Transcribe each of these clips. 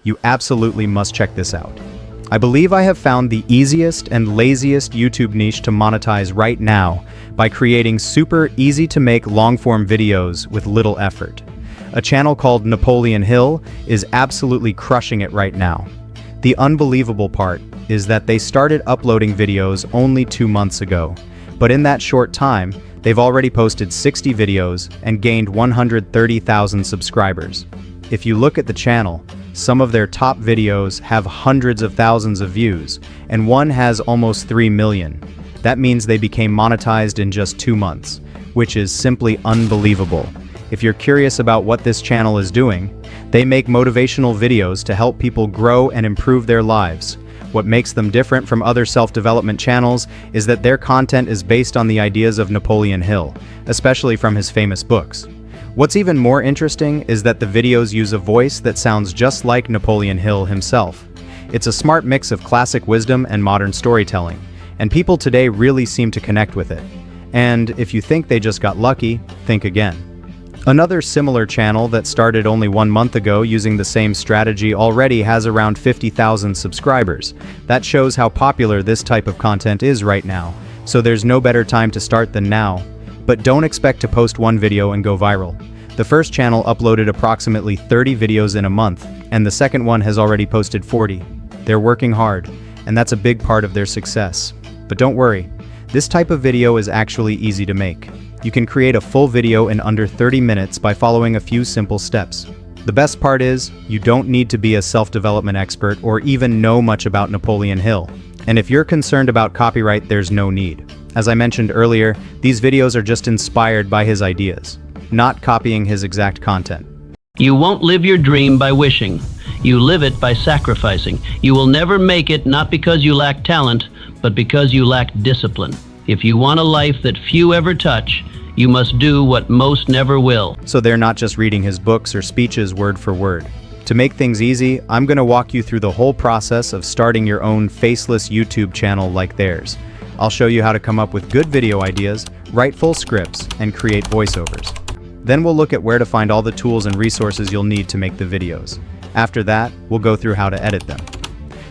You absolutely must check this out. I believe I have found the easiest and laziest YouTube niche to monetize right now by creating super easy-to-make long-form videos with little effort. A channel called Napoleon Hill is absolutely crushing it right now. The unbelievable part is that they started uploading videos only 2 months ago, but in that short time, they've already posted 60 videos and gained 130,000 subscribers. If you look at the channel, some of their top videos have hundreds of thousands of views, and one has almost 3 million. That means they became monetized in just 2 months, which is simply unbelievable. If you're curious about what this channel is doing, they make motivational videos to help people grow and improve their lives. What makes them different from other self-development channels is that their content is based on the ideas of Napoleon Hill, especially from his famous books. What's even more interesting is that the videos use a voice that sounds just like Napoleon Hill himself. It's a smart mix of classic wisdom and modern storytelling, and people today really seem to connect with it. And if you think they just got lucky, think again. Another similar channel that started only 1 month ago using the same strategy already has around 50,000 subscribers. That shows how popular this type of content is right now, so there's no better time to start than now. But don't expect to post one video and go viral. The first channel uploaded approximately 30 videos in a month, and the second one has already posted 40. They're working hard, and that's a big part of their success. But don't worry, this type of video is actually easy to make. You can create a full video in under 30 minutes by following a few simple steps. The best part is, you don't need to be a self-development expert or even know much about Napoleon Hill. And if you're concerned about copyright, there's no need. As I mentioned earlier, these videos are just inspired by his ideas, not copying his exact content. You won't live your dream by wishing. You live it by sacrificing. You will never make it not because you lack talent, but because you lack discipline. If you want a life that few ever touch, you must do what most never will. So they're not just reading his books or speeches word for word. To make things easy, I'm going to walk you through the whole process of starting your own faceless YouTube channel like theirs. I'll show you how to come up with good video ideas, write full scripts, and create voiceovers. Then we'll look at where to find all the tools and resources you'll need to make the videos. After that, we'll go through how to edit them.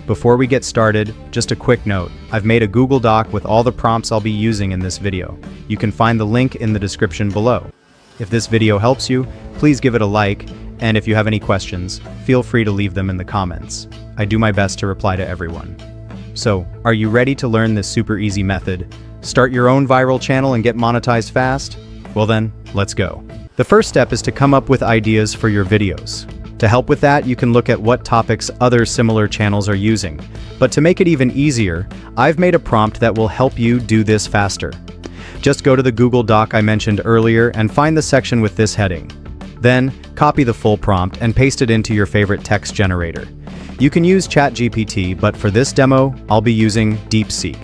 Before we get started, just a quick note. I've made a Google Doc with all the prompts I'll be using in this video. You can find the link in the description below. If this video helps you, please give it a like, and if you have any questions, feel free to leave them in the comments. I do my best to reply to everyone. So, are you ready to learn this super easy method? Start your own viral channel and get monetized fast? Well then, let's go. The first step is to come up with ideas for your videos. To help with that, you can look at what topics other similar channels are using. But to make it even easier, I've made a prompt that will help you do this faster. Just go to the Google Doc I mentioned earlier and find the section with this heading. Then, copy the full prompt and paste it into your favorite text generator. You can use ChatGPT, but for this demo, I'll be using DeepSeek.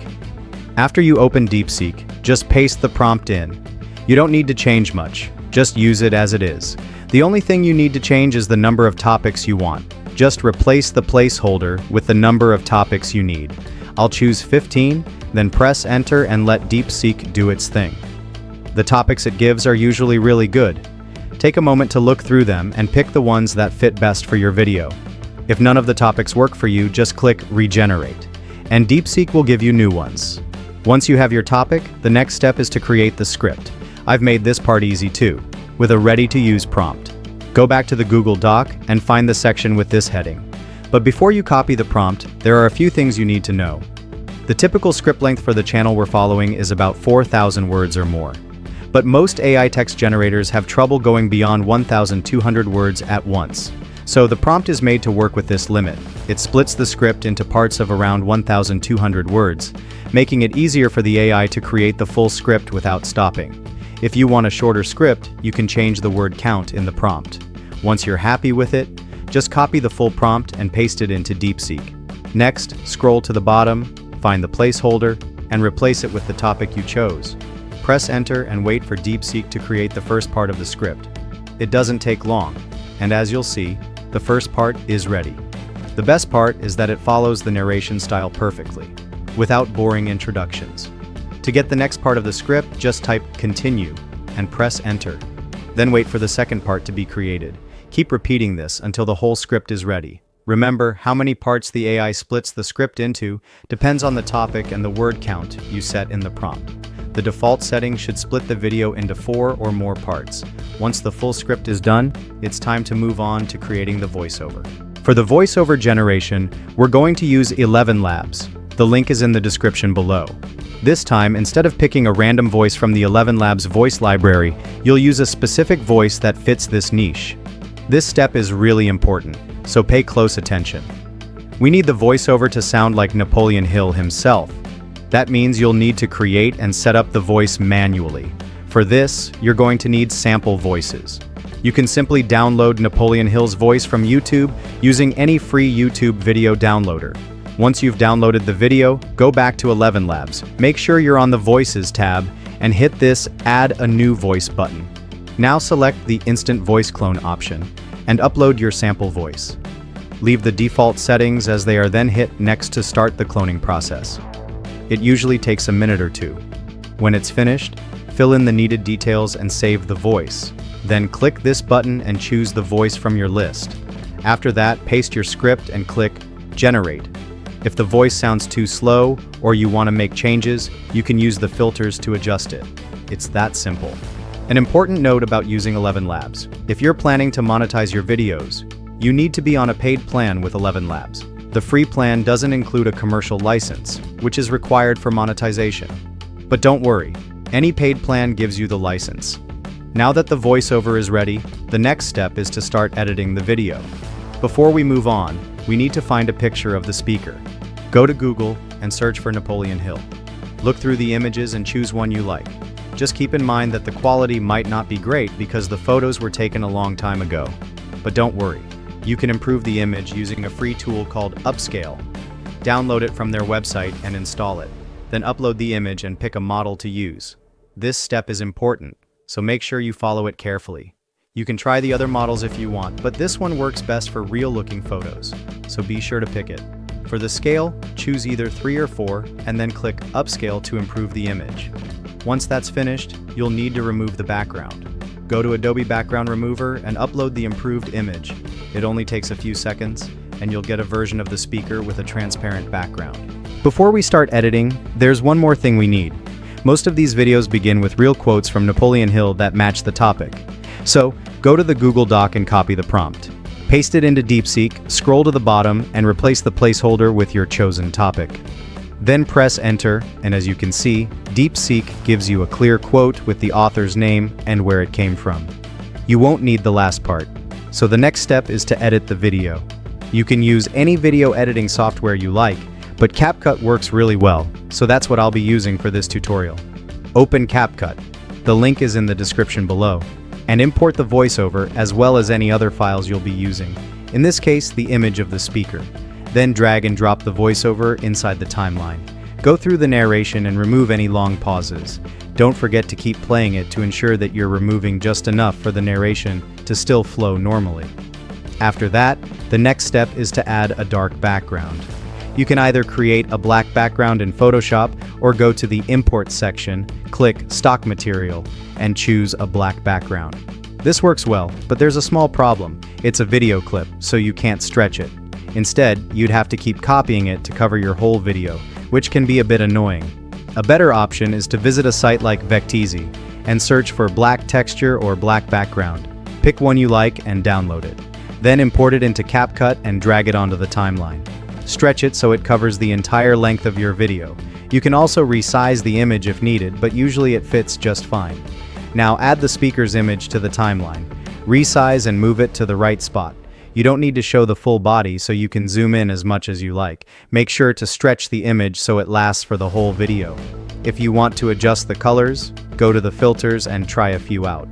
After you open DeepSeek, just paste the prompt in. You don't need to change much, just use it as it is. The only thing you need to change is the number of topics you want. Just replace the placeholder with the number of topics you need. I'll choose 15, then press enter and let DeepSeek do its thing. The topics it gives are usually really good. Take a moment to look through them and pick the ones that fit best for your video. If none of the topics work for you, just click Regenerate, and DeepSeek will give you new ones. Once you have your topic, the next step is to create the script. I've made this part easy too, with a ready-to-use prompt. Go back to the Google Doc and find the section with this heading. But before you copy the prompt, there are a few things you need to know. The typical script length for the channel we're following is about 4,000 words or more. But most AI text generators have trouble going beyond 1,200 words at once. So the prompt is made to work with this limit. It splits the script into parts of around 1,200 words, making it easier for the AI to create the full script without stopping. If you want a shorter script, you can change the word count in the prompt. Once you're happy with it, just copy the full prompt and paste it into DeepSeek. Next, scroll to the bottom, find the placeholder, and replace it with the topic you chose. Press enter and wait for DeepSeek to create the first part of the script. It doesn't take long, and as you'll see, the first part is ready. The best part is that it follows the narration style perfectly, without boring introductions. To get the next part of the script, just type continue and press enter. Then wait for the second part to be created. Keep repeating this until the whole script is ready. Remember, how many parts the AI splits the script into depends on the topic and the word count you set in the prompt. The default setting should split the video into 4 or more parts. Once the full script is done, it's time to move on to creating the voiceover. For the voiceover generation, we're going to use ElevenLabs. The link is in the description below. This time, instead of picking a random voice from the ElevenLabs voice library, you'll use a specific voice that fits this niche. This step is really important, so pay close attention. We need the voiceover to sound like Napoleon Hill himself. That means you'll need to create and set up the voice manually. For this, you're going to need sample voices. You can simply download Napoleon Hill's voice from YouTube using any free YouTube video downloader. Once you've downloaded the video, go back to ElevenLabs. Make sure you're on the Voices tab and hit this Add a New Voice button. Now select the Instant Voice Clone option and upload your sample voice. Leave the default settings as they are then hit next to start the cloning process. It usually takes a minute or two. When it's finished, fill in the needed details and save the voice. Then click this button and choose the voice from your list. After that, paste your script and click Generate. If the voice sounds too slow or you want to make changes, you can use the filters to adjust it. It's that simple. An important note about using ElevenLabs: if you're planning to monetize your videos, you need to be on a paid plan with ElevenLabs. The free plan doesn't include a commercial license, which is required for monetization. But don't worry, any paid plan gives you the license. Now that the voiceover is ready, the next step is to start editing the video. Before we move on, we need to find a picture of the speaker. Go to Google and search for Napoleon Hill. Look through the images and choose one you like. Just keep in mind that the quality might not be great because the photos were taken a long time ago. But don't worry, you can improve the image using a free tool called Upscale. Download it from their website and install it. Then upload the image and pick a model to use. This step is important, so make sure you follow it carefully. You can try the other models if you want, but this one works best for real-looking photos, so be sure to pick it. For the scale, choose either 3 or 4, and then click Upscale to improve the image. Once that's finished, you'll need to remove the background. Go to Adobe Background Remover and upload the improved image. It only takes a few seconds, and you'll get a version of the speaker with a transparent background. Before we start editing, there's one more thing we need. Most of these videos begin with real quotes from Napoleon Hill that match the topic. So, go to the Google Doc and copy the prompt. Paste it into DeepSeek, scroll to the bottom, and replace the placeholder with your chosen topic. Then press Enter, and as you can see, DeepSeek gives you a clear quote with the author's name and where it came from. You won't need the last part. So the next step is to edit the video. You can use any video editing software you like, but Capcut works really well, so that's what I'll be using for this tutorial. Open Capcut. The link is in the description below. And import the voiceover as well as any other files you'll be using. In this case, the image of the speaker. Then drag and drop the voiceover inside the timeline. Go through the narration and remove any long pauses. Don't forget to keep playing it to ensure that you're removing just enough for the narration to still flow normally. After that, the next step is to add a dark background. You can either create a black background in Photoshop or go to the Import section, click Stock Material, and choose a black background. This works well, but there's a small problem. It's a video clip, so you can't stretch it. Instead, you'd have to keep copying it to cover your whole video, which can be a bit annoying. A better option is to visit a site like Vecteezy and search for black texture or black background. Pick one you like and download it. Then import it into Capcut and drag it onto the timeline. Stretch it so it covers the entire length of your video. You can also resize the image if needed, but usually it fits just fine. Now add the speaker's image to the timeline. Resize and move it to the right spot. You don't need to show the full body, so you can zoom in as much as you like. Make sure to stretch the image so it lasts for the whole video. If you want to adjust the colors, go to the filters and try a few out.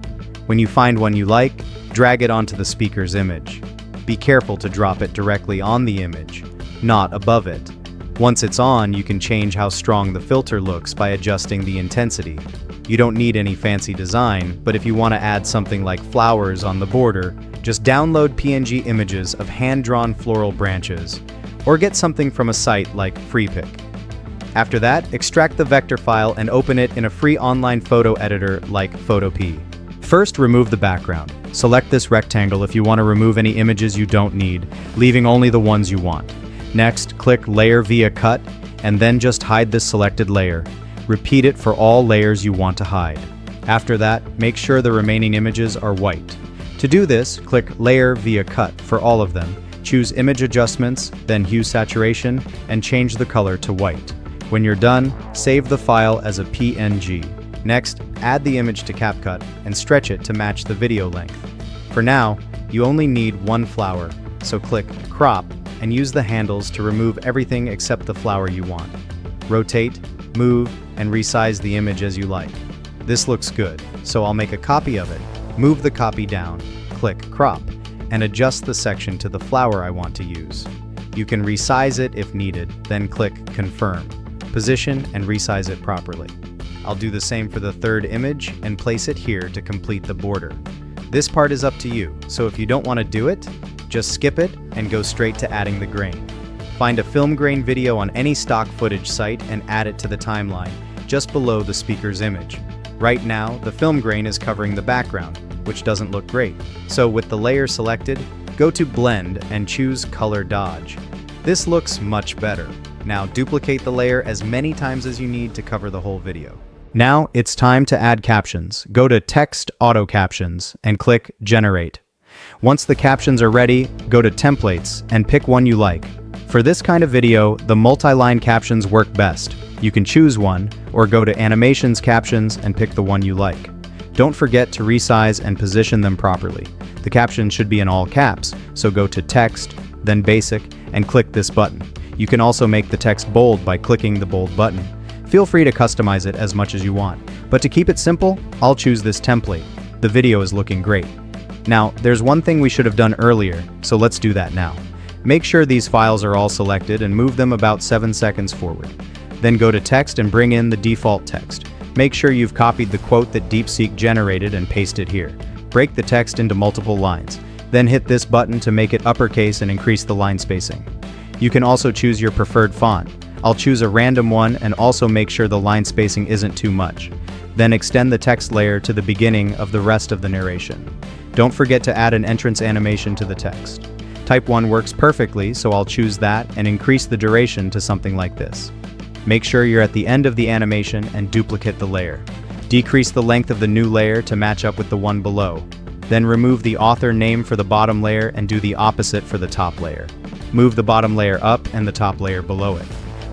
When you find one you like, drag it onto the speaker's image. Be careful to drop it directly on the image, not above it. Once it's on, you can change how strong the filter looks by adjusting the intensity. You don't need any fancy design, but if you want to add something like flowers on the border, just download PNG images of hand-drawn floral branches, or get something from a site like FreePic. After that, extract the vector file and open it in a free online photo editor like Photopea. First, remove the background. Select this rectangle if you want to remove any images you don't need, leaving only the ones you want. Next, click Layer via Cut, and then just hide this selected layer. Repeat it for all layers you want to hide. After that, make sure the remaining images are white. To do this, click Layer via Cut for all of them. Choose Image Adjustments, then Hue Saturation, and change the color to white. When you're done, save the file as a PNG. Next, add the image to Capcut and stretch it to match the video length. For now, you only need one flower, so click Crop and use the handles to remove everything except the flower you want. Rotate, move, and resize the image as you like. This looks good, so I'll make a copy of it. Move the copy down, click Crop, and adjust the section to the flower I want to use. You can resize it if needed, then click Confirm. Position and resize it properly. I'll do the same for the third image and place it here to complete the border. This part is up to you, so if you don't want to do it, just skip it and go straight to adding the grain. Find a film grain video on any stock footage site and add it to the timeline, just below the speaker's image. Right now, the film grain is covering the background, which doesn't look great. So with the layer selected, go to Blend and choose Color Dodge. This looks much better. Now duplicate the layer as many times as you need to cover the whole video. Now it's time to add captions. Go to Text Auto Captions and click Generate. Once the captions are ready, go to Templates and pick one you like. For this kind of video, the multi-line captions work best. You can choose one, or go to Animations Captions and pick the one you like. Don't forget to resize and position them properly. The caption should be in all caps, so go to Text, then Basic, and click this button. You can also make the text bold by clicking the bold button. Feel free to customize it as much as you want, but to keep it simple, I'll choose this template. The video is looking great. Now, there's one thing we should have done earlier, so let's do that now. Make sure these files are all selected and move them about 7 seconds forward. Then go to Text and bring in the default text. Make sure you've copied the quote that DeepSeek generated and paste it here. Break the text into multiple lines. Then hit this button to make it uppercase and increase the line spacing. You can also choose your preferred font. I'll choose a random one and also make sure the line spacing isn't too much. Then extend the text layer to the beginning of the rest of the narration. Don't forget to add an entrance animation to the text. Type 1 works perfectly, so I'll choose that and increase the duration to something like this. Make sure you're at the end of the animation and duplicate the layer. Decrease the length of the new layer to match up with the one below. Then remove the author name for the bottom layer and do the opposite for the top layer. Move the bottom layer up and the top layer below it.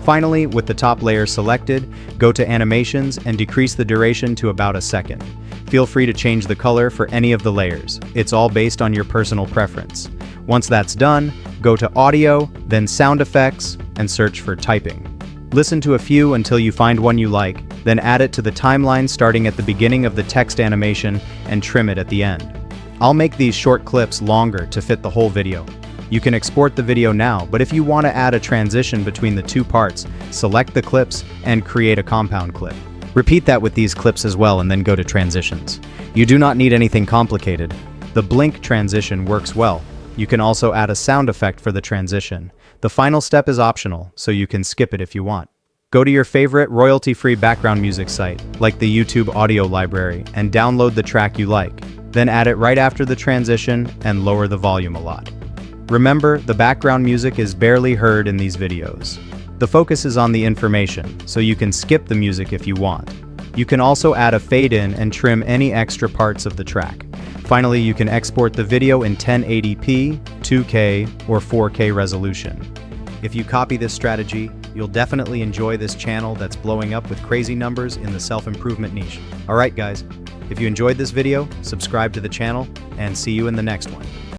Finally, with the top layer selected, go to Animations and decrease the duration to about a second. Feel free to change the color for any of the layers. It's all based on your personal preference. Once that's done, go to Audio, then Sound Effects, and search for Typing. Listen to a few until you find one you like, then add it to the timeline starting at the beginning of the text animation and trim it at the end. I'll make these short clips longer to fit the whole video. You can export the video now, but if you want to add a transition between the two parts, select the clips and create a compound clip. Repeat that with these clips as well and then go to Transitions. You do not need anything complicated. The blink transition works well. You can also add a sound effect for the transition. The final step is optional, so you can skip it if you want. Go to your favorite royalty-free background music site, like the YouTube audio library, and download the track you like. Then add it right after the transition and lower the volume a lot. Remember, the background music is barely heard in these videos. The focus is on the information, so you can skip the music if you want. You can also add a fade in and trim any extra parts of the track. Finally, you can export the video in 1080p, 2K, or 4K resolution. If you copy this strategy, you'll definitely enjoy this channel that's blowing up with crazy numbers in the self-improvement niche. Alright guys, if you enjoyed this video, subscribe to the channel, and see you in the next one.